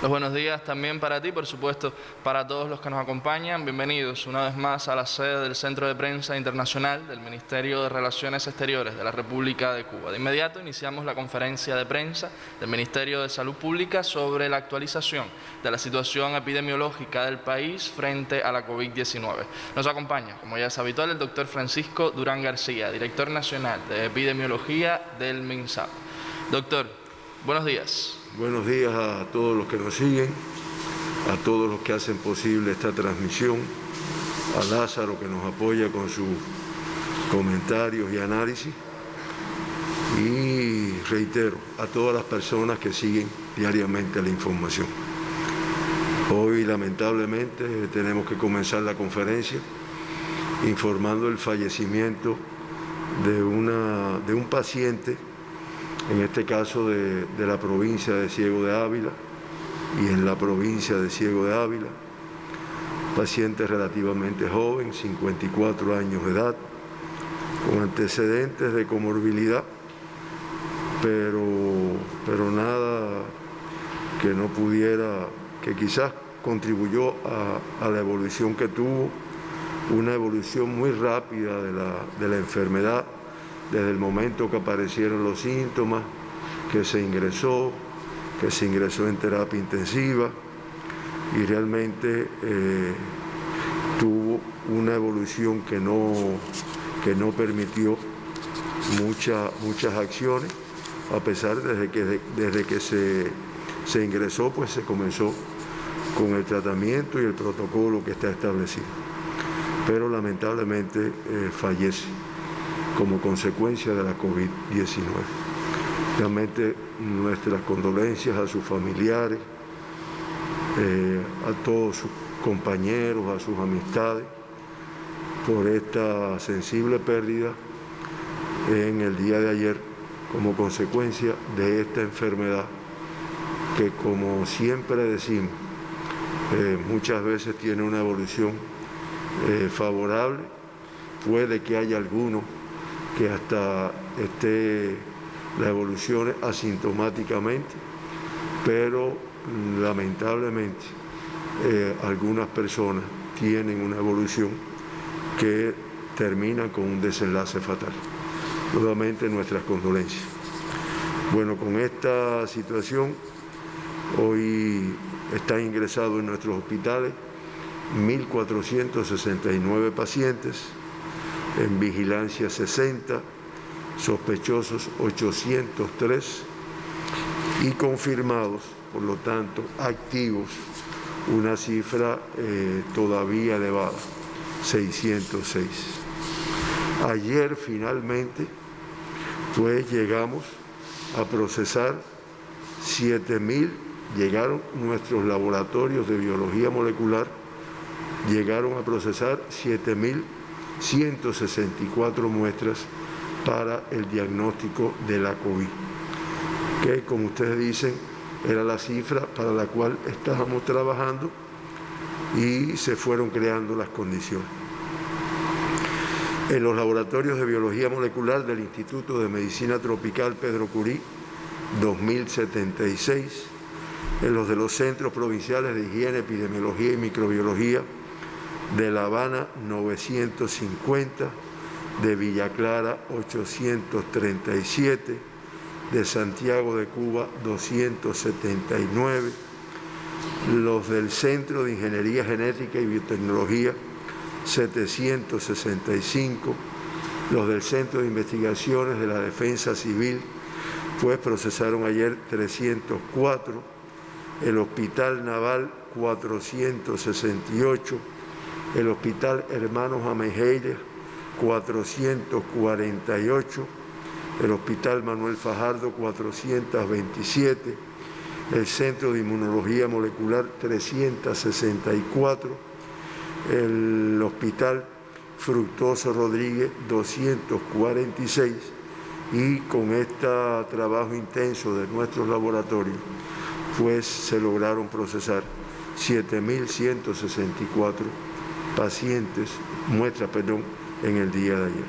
Los buenos días también para ti, por supuesto, para todos los que nos acompañan. Bienvenidos una vez más a la sede del Centro de Prensa Internacional del Ministerio de Relaciones Exteriores de la República de Cuba. De inmediato iniciamos la conferencia de prensa del Ministerio de Salud Pública sobre la actualización de la situación epidemiológica del país frente a la COVID-19. Nos acompaña, como ya es habitual, el doctor Francisco Durán García, director nacional de Epidemiología del MINSAP. Doctor, buenos días. Buenos días a todos los que nos siguen, a todos los que hacen posible esta transmisión, a Lázaro que nos apoya con sus comentarios y análisis, y reitero, a todas las personas que siguen diariamente la información. Hoy lamentablemente tenemos que comenzar la conferencia informando el fallecimiento de un paciente, en este caso de la provincia de Ciego de Ávila y en la provincia de Ciego de Ávila, paciente relativamente joven, 54 años de edad, con antecedentes de comorbilidad, pero nada que no pudiera, que quizás contribuyó a la evolución que tuvo, una evolución muy rápida de la enfermedad, desde el momento que aparecieron los síntomas, que se ingresó en terapia intensiva y realmente tuvo una evolución que no permitió muchas acciones, a pesar desde que se ingresó, pues se comenzó con el tratamiento y el protocolo que está establecido. Pero lamentablemente fallece como consecuencia de la COVID-19. Realmente nuestras condolencias a sus familiares, a todos sus compañeros, a sus amistades, por esta sensible pérdida en el día de ayer como consecuencia de esta enfermedad que, como siempre decimos, muchas veces tiene una evolución favorable. Puede que haya algunos que hasta esté la evolución asintomáticamente, pero lamentablemente algunas personas tienen una evolución que termina con un desenlace fatal. Nuevamente nuestras condolencias. Bueno, con esta situación, hoy están ingresados en nuestros hospitales 1.469 pacientes, en vigilancia 60, sospechosos 803 y confirmados, por lo tanto, activos, una cifra todavía elevada, 606. Ayer finalmente, pues llegamos a procesar 7.000, llegaron nuestros laboratorios de biología molecular, llegaron a procesar 7.164 muestras para el diagnóstico de la COVID, que, como ustedes dicen, era la cifra para la cual estábamos trabajando y se fueron creando las condiciones. En los laboratorios de biología molecular del Instituto de Medicina Tropical Pedro Curí, 2.076, en los de los Centros Provinciales de Higiene, Epidemiología y Microbiología de La Habana, 950, de Villa Clara, 837, de Santiago de Cuba, 279, los del Centro de Ingeniería Genética y Biotecnología, 765, los del Centro de Investigaciones de la Defensa Civil, pues procesaron ayer 304, el Hospital Naval 468, el Hospital Hermanos Amejeira 448, el Hospital Manuel Fajardo 427, el Centro de Inmunología Molecular 364, el Hospital Fructuoso Rodríguez 246, y con este trabajo intenso de nuestros laboratorios, pues se lograron procesar 7.164 muestras en el día de ayer.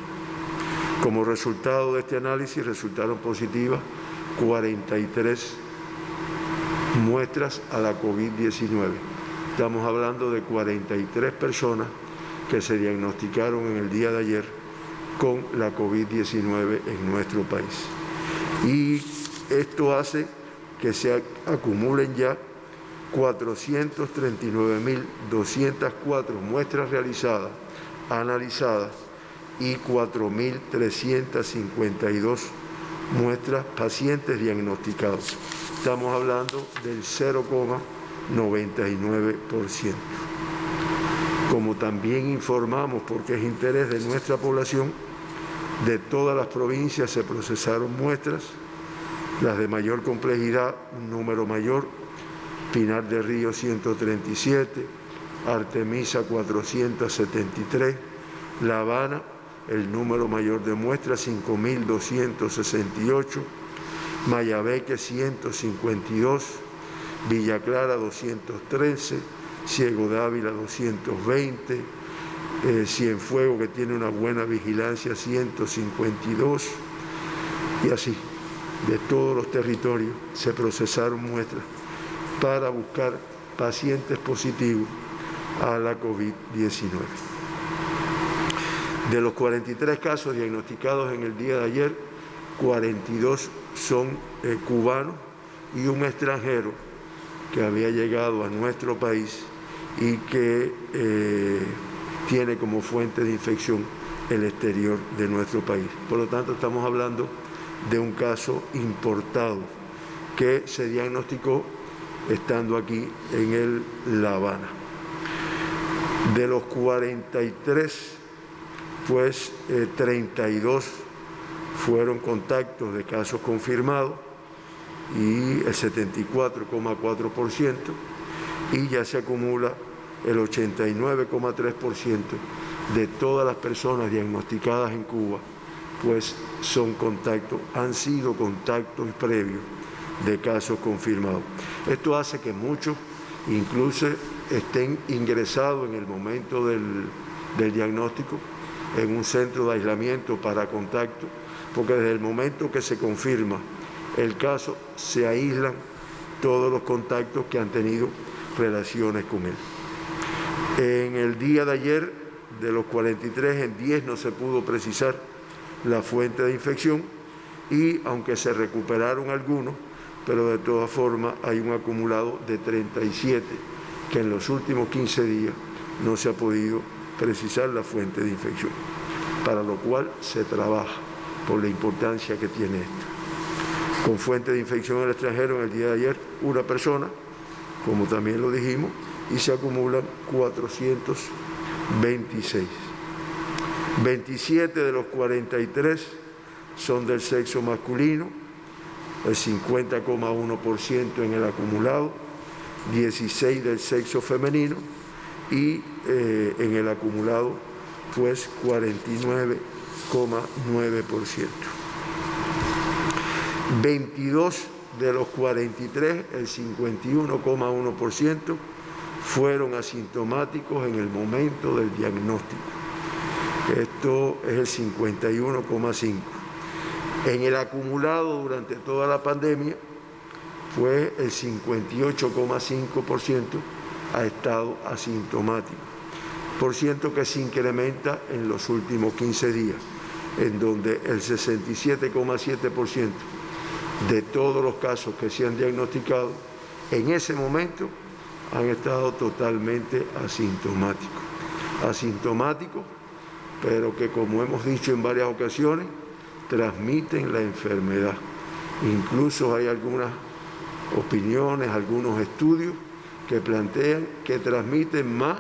Como resultado de este análisis resultaron positivas 43 muestras a la COVID-19. Estamos hablando de 43 personas que se diagnosticaron en el día de ayer con la COVID-19 en nuestro país. Y esto hace que se acumulen ya 439.204 muestras realizadas, analizadas, y 4.352 muestras pacientes diagnosticados. Estamos hablando del 0,99%. Como también informamos, porque es interés de nuestra población, de todas las provincias se procesaron muestras, las de mayor complejidad, un número mayor, Pinar del Río 137, Artemisa 473, La Habana, el número mayor de muestras 5.268, Mayabeque 152, Villa Clara 213, Ciego Dávila 220, Cienfuegos, que tiene una buena vigilancia, 152, y así, de todos los territorios se procesaron muestras para buscar pacientes positivos a la COVID-19. De los 43 casos diagnosticados en el día de ayer, 42 son cubanos y un extranjero que había llegado a nuestro país y que tiene como fuente de infección el exterior de nuestro país. Por lo tanto, estamos hablando de un caso importado que se diagnosticó estando aquí en La Habana. De los 43, pues 32 fueron contactos de casos confirmados y el 74,4%, y ya se acumula el 89,3% de todas las personas diagnosticadas en Cuba, pues son contactos, han sido contactos previos de casos confirmados. Esto hace que muchos incluso estén ingresados en el momento del diagnóstico en un centro de aislamiento para contacto, porque desde el momento que se confirma el caso se aíslan todos los contactos que han tenido relaciones con él. En el día de ayer, de los 43, en 10 no se pudo precisar la fuente de infección, y aunque se recuperaron algunos, pero de todas formas hay un acumulado de 37 que en los últimos 15 días no se ha podido precisar la fuente de infección, para lo cual se trabaja por la importancia que tiene esto. Con fuente de infección en el extranjero en el día de ayer, una persona, como también lo dijimos, y se acumulan 426. 27 de los 43 son del sexo masculino, el 50,1% en el acumulado, 16 del sexo femenino y en el acumulado pues 49,9%. 22 de los 43, el 51,1%, fueron asintomáticos en el momento del diagnóstico. Esto es el 51,5%. En el acumulado durante toda la pandemia, fue el 58,5% ha estado asintomático, por ciento que se incrementa en los últimos 15 días, en donde el 67,7% de todos los casos que se han diagnosticado en ese momento han estado totalmente asintomáticos, pero que, como hemos dicho en varias ocasiones, transmiten la enfermedad. Incluso hay algunas opiniones, algunos estudios que plantean que transmiten más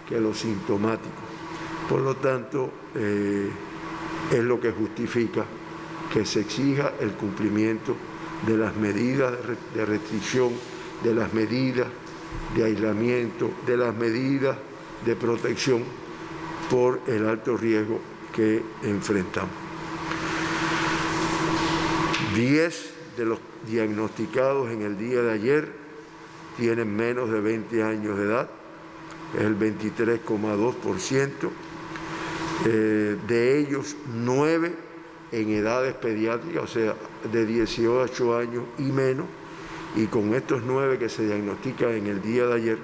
que los sintomáticos. Por lo tanto, es lo que justifica que se exija el cumplimiento de las medidas de restricción, de las medidas de aislamiento, de las medidas de protección por el alto riesgo que enfrentamos. 10 de los diagnosticados en el día de ayer tienen menos de 20 años de edad, es el 23,2%. De ellos, 9 en edades pediátricas, o sea, de 18 años y menos, y con estos 9 que se diagnostican en el día de ayer,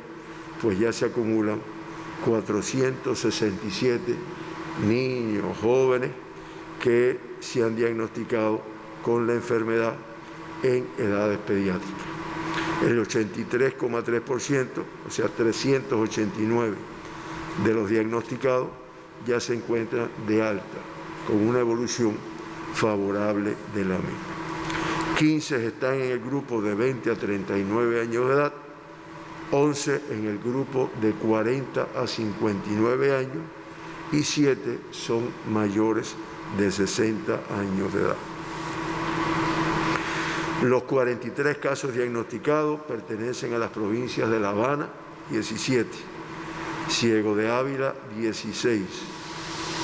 pues ya se acumulan 467 niños, jóvenes que se han diagnosticado con la enfermedad en edades pediátricas. El 83,3%, o sea, 389 de los diagnosticados ya se encuentran de alta, con una evolución favorable de la misma. 15 están en el grupo de 20 a 39 años de edad, 11 en el grupo de 40 a 59 años y 7 son mayores de 60 años de edad. Los 43 casos diagnosticados pertenecen a las provincias de La Habana, 17, Ciego de Ávila, 16,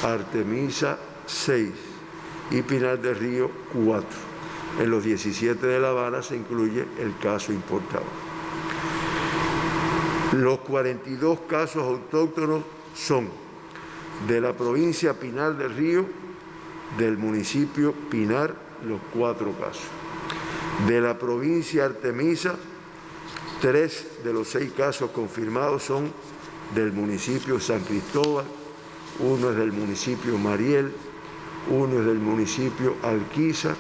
Artemisa, 6 y Pinar del Río, 4. En los 17 de La Habana se incluye el caso importado. Los 42 casos autóctonos son de la provincia Pinar del Río, del municipio Pinar, los 4 casos. De la provincia Artemisa, 3 de los 6 casos confirmados son del municipio San Cristóbal, 1 es del municipio Mariel, 1 es del municipio Alquiza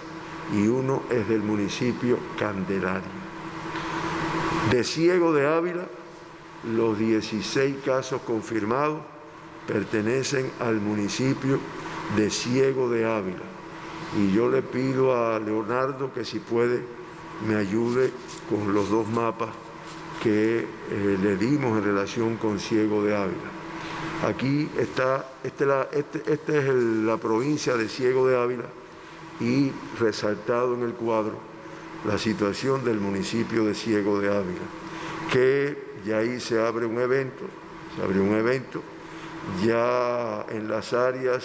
y 1 es del municipio Candelaria. De Ciego de Ávila, los 16 casos confirmados pertenecen al municipio de Ciego de Ávila. Y yo le pido a Leonardo que si puede me ayude con los 2 mapas que le dimos en relación con Ciego de Ávila. Aquí está, esta es la provincia de Ciego de Ávila y resaltado en el cuadro la situación del municipio de Ciego de Ávila, que ya ahí se abre un evento, ya en las áreas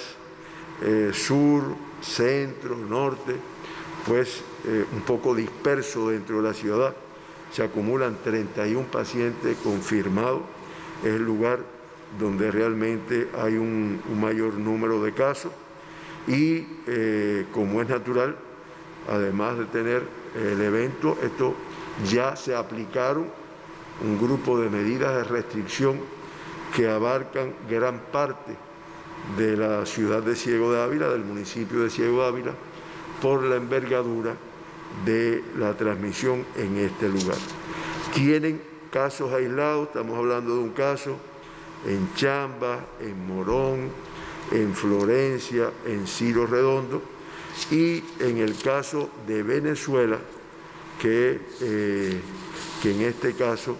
sur, centro, norte, pues un poco disperso dentro de la ciudad. Se acumulan 31 pacientes confirmados. Es el lugar donde realmente hay un mayor número de casos y como es natural, además de tener el evento, esto ya se aplicaron un grupo de medidas de restricción que abarcan gran parte de la ciudad de Ciego de Ávila, del municipio de Ciego de Ávila, por la envergadura de la transmisión en este lugar. Tienen casos aislados, estamos hablando de un caso en Chamba, en Morón, en Florencia, en Ciro Redondo, y en el caso de Venezuela, que en este caso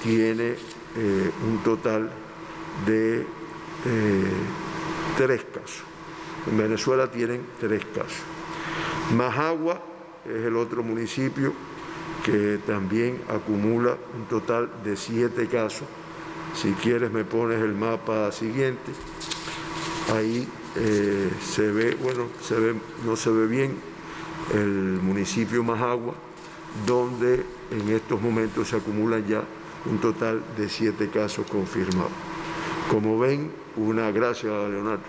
tiene un total de 3 casos. En Venezuela tienen 3 casos. Majagua es el otro municipio que también acumula un total de 7 casos. Si quieres me pones el mapa siguiente. Ahí se ve, bueno, no se ve bien el municipio Majagua, donde en estos momentos se acumulan ya un total de 7 casos confirmados. Como ven, gracias a Leonardo,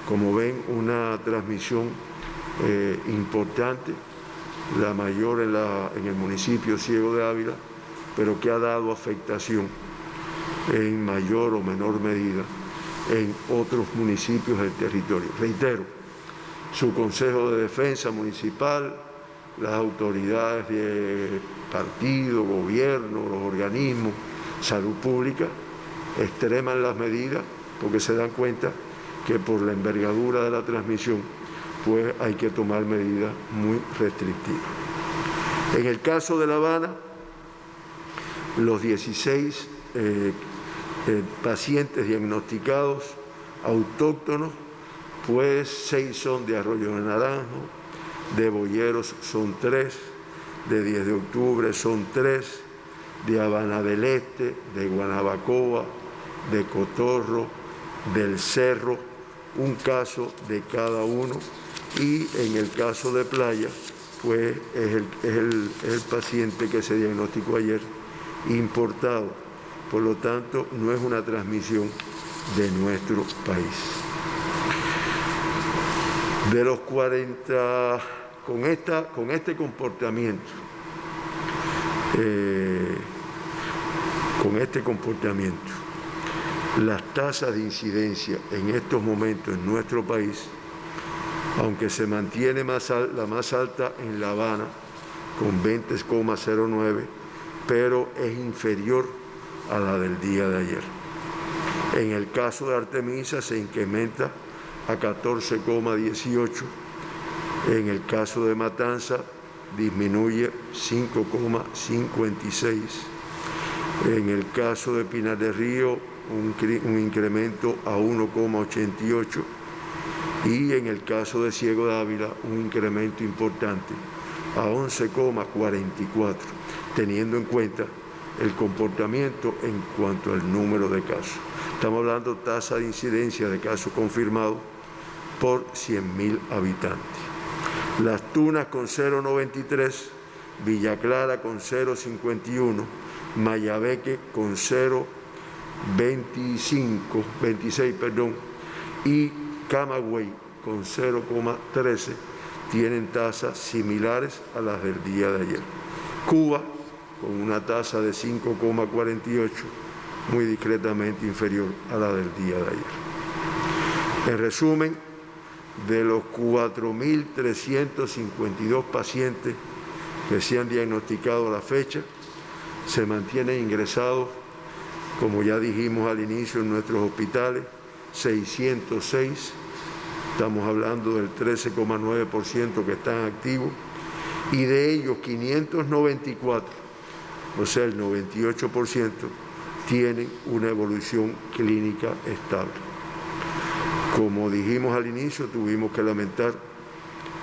como ven, una transmisión importante, la mayor en el municipio Ciego de Ávila, pero que ha dado afectación en mayor o menor medida en otros municipios del territorio. Reitero, su Consejo de Defensa Municipal, las autoridades de partido, gobierno, los organismos, salud pública, extreman las medidas porque se dan cuenta que por la envergadura de la transmisión pues hay que tomar medidas muy restrictivas. En el caso de La Habana, los 16 pacientes diagnosticados autóctonos, pues 6 son de Arroyo de Naranjo, de Boyeros son 3, de 10 de octubre son 3, de Habana del Este, de Guanabacoa, de Cotorro, del Cerro, un caso de cada uno, y en el caso de Playa, pues es el paciente que se diagnosticó ayer importado. Por lo tanto, no es una transmisión de nuestro país. De los 40, con este comportamiento con este comportamiento, las tasas de incidencia en estos momentos en nuestro país, aunque se mantiene la más alta en La Habana, con 20,09, pero es inferior a la del día de ayer. En el caso de Artemisa se incrementa a 14,18, en el caso de Matanza disminuye 5,56, en el caso de Pinar del Río un incremento a 1,88 y en el caso de Ciego de Ávila un incremento importante a 11,44, teniendo en cuenta el comportamiento en cuanto al número de casos. Estamos hablando de tasa de incidencia de casos confirmados por 100.000 habitantes. Las Tunas con 0,93, Villa Clara con 0,51, Mayabeque con 0,26 y Camagüey con 0,13 tienen tasas similares a las del día de ayer. Cuba con una tasa de 5,48, muy discretamente inferior a la del día de ayer. En resumen, de los 4.352 pacientes que se han diagnosticado a la fecha, se mantienen ingresados, como ya dijimos al inicio, en nuestros hospitales, 606, estamos hablando del 13,9% que están activos, y de ellos 594, o sea el 98%, tienen una evolución clínica estable. Como dijimos al inicio, tuvimos que lamentar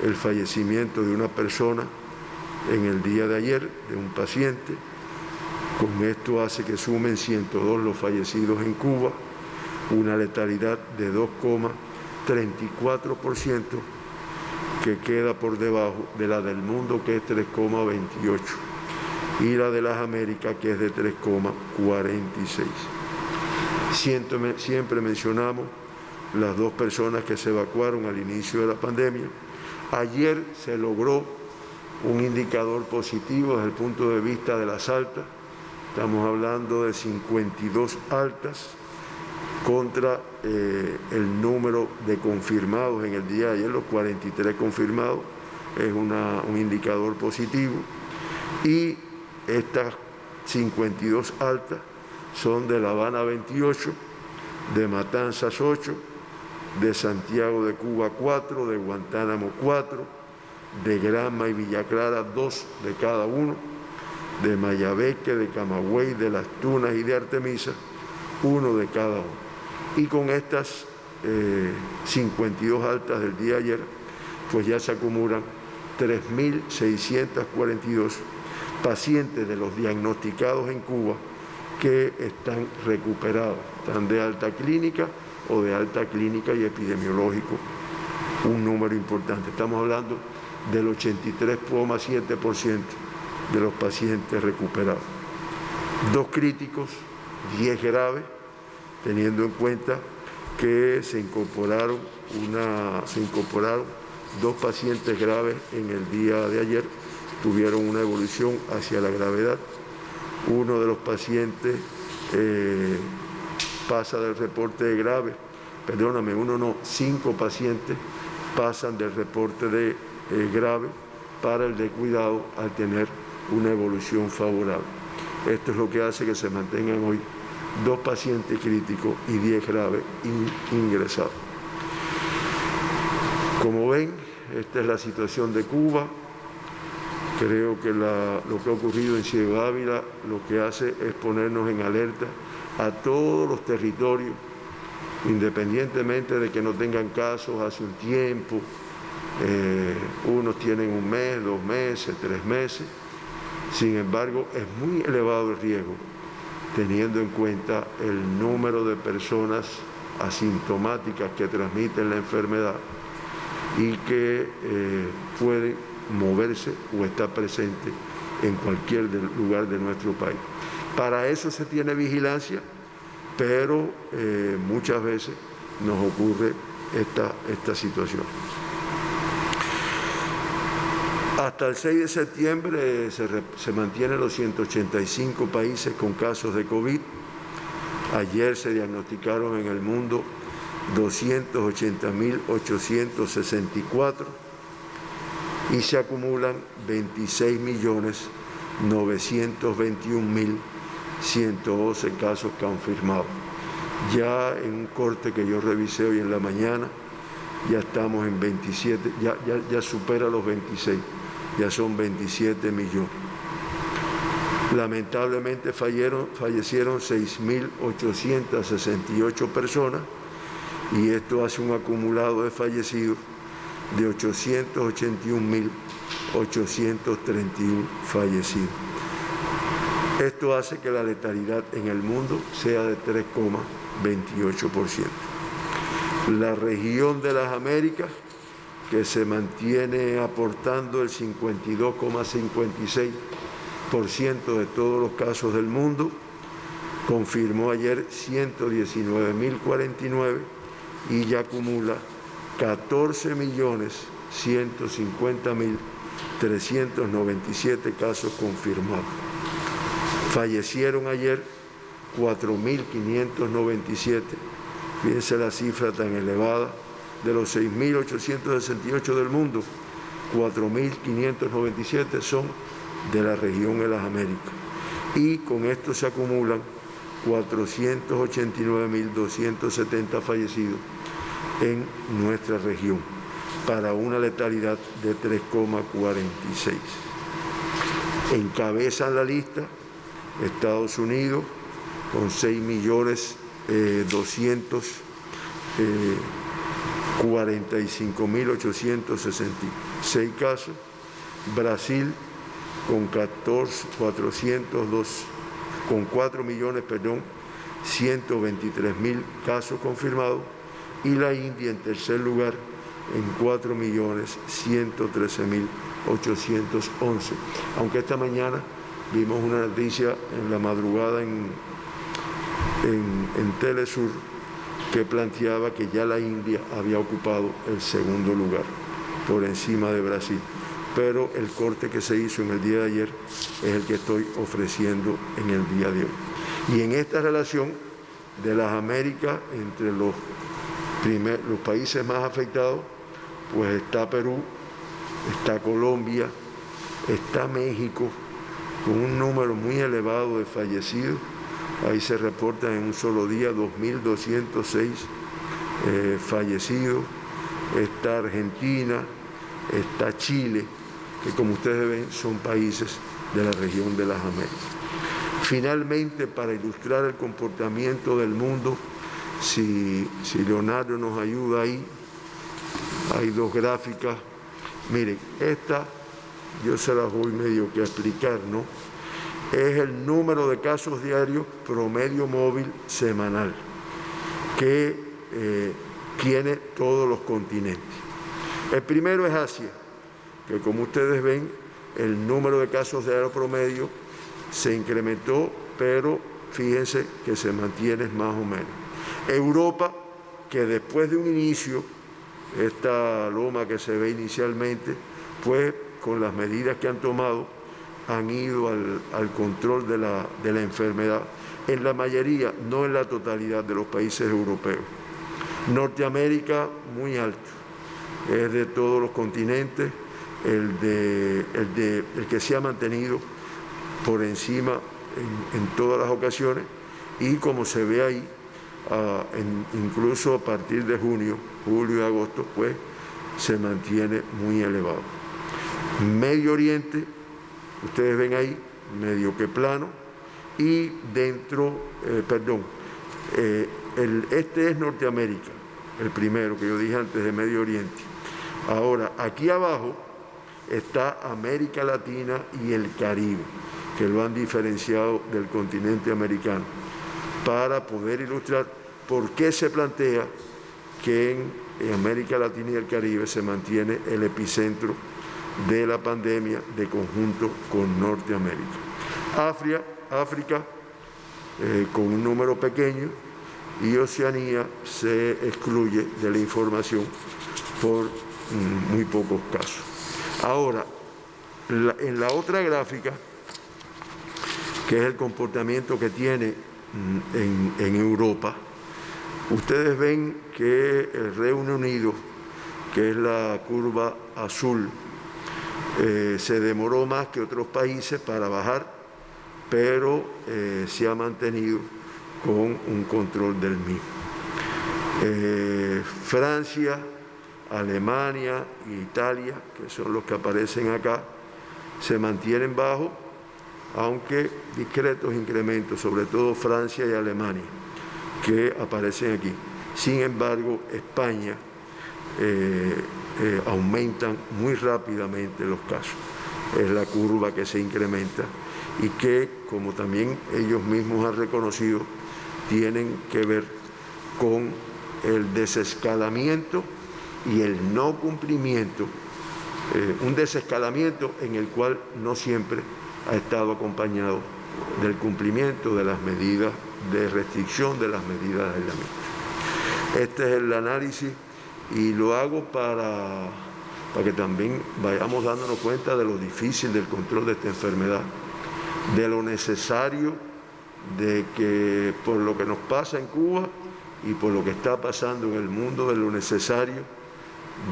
el fallecimiento de una persona en el día de ayer, de un paciente. Con esto hace que sumen 102 los fallecidos en Cuba, una letalidad de 2,34%, que queda por debajo de la del mundo, que es 3,28%, y la de las Américas, que es de 3,46%. Siempre mencionamos las dos personas que se evacuaron al inicio de la pandemia. Ayer se logró un indicador positivo desde el punto de vista de las altas. Estamos hablando de 52 altas contra el número de confirmados en el día de ayer, los 43 confirmados, es un indicador positivo. Y estas 52 altas son de La Habana 28, de Matanzas 8, de Santiago de Cuba 4, de Guantánamo 4, de Granma y Villa Clara 2 de cada uno, de Mayabeque, de Camagüey, de Las Tunas y de Artemisa 1 de cada uno. Y con estas 52 altas del día de ayer, pues ya se acumulan 3.642 pacientes de los diagnosticados en Cuba que están recuperados, están de alta clínica o de alta clínica y epidemiológico, un número importante. Estamos hablando del 83,7% de los pacientes recuperados. 2 críticos, 10 graves, teniendo en cuenta que se incorporaron 2 pacientes graves en el día de ayer, tuvieron una evolución hacia la gravedad. Uno de los pacientes pasa del reporte de grave, 5 pacientes pasan del reporte de grave para el de cuidado al tener una evolución favorable. Esto es lo que hace que se mantengan hoy 2 pacientes críticos y 10 graves ingresados. Como ven, esta es la situación de Cuba. Creo que lo que ha ocurrido en Ciego de Ávila lo que hace es ponernos en alerta a todos los territorios, independientemente de que no tengan casos hace un tiempo. Unos tienen 1 mes, 2 meses, 3 meses. Sin embargo, es muy elevado el riesgo, teniendo en cuenta el número de personas asintomáticas que transmiten la enfermedad y que pueden moverse o estar presente en cualquier lugar de nuestro país. Para eso se tiene vigilancia, pero muchas veces nos ocurre esta situación. Hasta el 6 de septiembre se mantienen los 185 países con casos de COVID. Ayer se diagnosticaron en el mundo 280.864 y se acumulan 26.921.112 casos confirmados. Ya en un corte que yo revisé hoy en la mañana, ya estamos en 27, ya supera los 26, ya son 27 millones. Lamentablemente fallecieron 6.868 personas y esto hace un acumulado de fallecidos de 881.831 fallecidos. Esto hace que la letalidad en el mundo sea de 3,28%. La región de las Américas, que se mantiene aportando el 52,56% de todos los casos del mundo, confirmó ayer 119.049 y ya acumula 14.150.397 casos confirmados. Fallecieron ayer 4.597, fíjense la cifra tan elevada, de los 6.868 del mundo, 4.597 son de la región de las Américas. Y con esto se acumulan 489.270 fallecidos en nuestra región, para una letalidad de 3,46. Encabezan la lista Estados Unidos con 6.245.866 casos, Brasil con 4.123.000 casos confirmados y la India en tercer lugar en 4.113.811. Aunque esta mañana vimos una noticia en la madrugada en Telesur que planteaba que ya la India había ocupado el segundo lugar por encima de Brasil. Pero el corte que se hizo en el día de ayer es el que estoy ofreciendo en el día de hoy. Y en esta relación de las Américas, entre los países más afectados, pues está Perú, está Colombia, está México, con un número muy elevado de fallecidos. Ahí se reportan en un solo día 2.206 fallecidos. Está Argentina, está Chile, que como ustedes ven son países de la región de las Américas. Finalmente, para ilustrar el comportamiento del mundo, si Leonardo nos ayuda ahí, hay dos gráficas. Miren, esta yo se las voy medio que a explicar, ¿no? Es el número de casos diarios promedio móvil semanal que tiene todos los continentes. El primero es Asia, que como ustedes ven, el número de casos diarios promedio se incrementó, pero fíjense que se mantiene más o menos. Europa, que después de un inicio, esta loma que se ve inicialmente, pues con las medidas que han tomado, han ido al control de la enfermedad, en la mayoría, no en la totalidad de los países europeos. Norteamérica, muy alto, es de todos los continentes, el que se ha mantenido por encima en todas las ocasiones, y como se ve ahí, incluso a partir de julio y agosto, pues se mantiene muy elevado. Medio Oriente, ustedes ven ahí, medio que plano, y dentro, este es Norteamérica, el primero que yo dije antes de Medio Oriente. Ahora, aquí abajo está América Latina y el Caribe, que lo han diferenciado del continente americano, para poder ilustrar por qué se plantea que en América Latina y el Caribe se mantiene el epicentro de la pandemia de conjunto con Norteamérica. África con un número pequeño, y Oceanía se excluye de la información por muy pocos casos. Ahora, En la otra gráfica, que es el comportamiento que tiene en Europa, ustedes ven que el Reino Unido, que es la curva azul, se demoró más que otros países para bajar, pero se ha mantenido con un control del mismo. Francia, Alemania e Italia, que son los que aparecen acá, se mantienen bajos, aunque discretos incrementos, sobre todo Francia y Alemania, que aparecen aquí. Sin embargo, España aumentan muy rápidamente los casos. Es la curva que se incrementa y que, como también ellos mismos han reconocido, tienen que ver con el desescalamiento y el no cumplimiento, un desescalamiento en el cual no siempre ha estado acompañado del cumplimiento de las medidas de restricción, de las medidas de aislamiento. Este es el análisis y lo hago para que también vayamos dándonos cuenta de lo difícil del control de esta enfermedad, de lo necesario de que por lo que nos pasa en Cuba y por lo que está pasando en el mundo, de lo necesario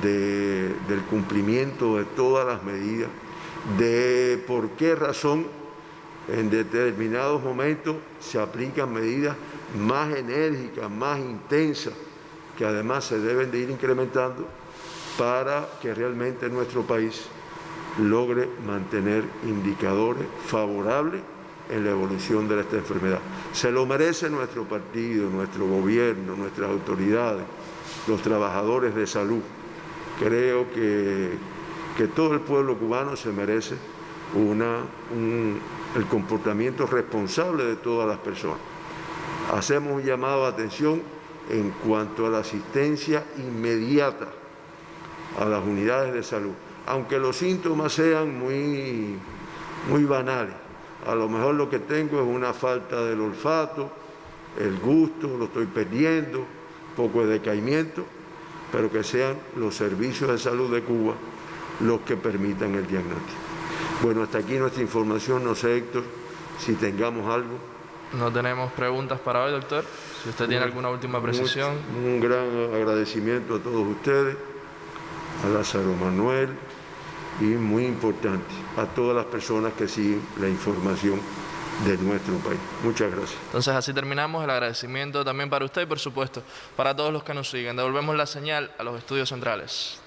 del cumplimiento de todas las medidas, de por qué razón en determinados momentos se aplican medidas más enérgicas, más intensas, que además se deben de ir incrementando para que realmente nuestro país logre mantener indicadores favorables en la evolución de esta enfermedad. Se lo merece nuestro partido, nuestro gobierno, nuestras autoridades, los trabajadores de salud. Creo que todo el pueblo cubano se merece el comportamiento responsable de todas las personas. Hacemos un llamado de atención en cuanto a la asistencia inmediata a las unidades de salud, aunque los síntomas sean muy banales. A lo mejor lo que tengo es una falta del olfato, el gusto, lo estoy perdiendo, un poco de decaimiento, pero que sean los servicios de salud de Cuba los que permitan el diagnóstico. Bueno, hasta aquí nuestra información. No sé, Héctor, si tengamos algo. No tenemos preguntas para hoy, doctor. Si usted tiene alguna última precisión. Un gran agradecimiento a todos ustedes, a Lázaro Manuel y, muy importante, a todas las personas que siguen la información de nuestro país. Muchas gracias. Entonces así terminamos. El agradecimiento también para usted y, por supuesto, para todos los que nos siguen. Devolvemos la señal a los estudios centrales.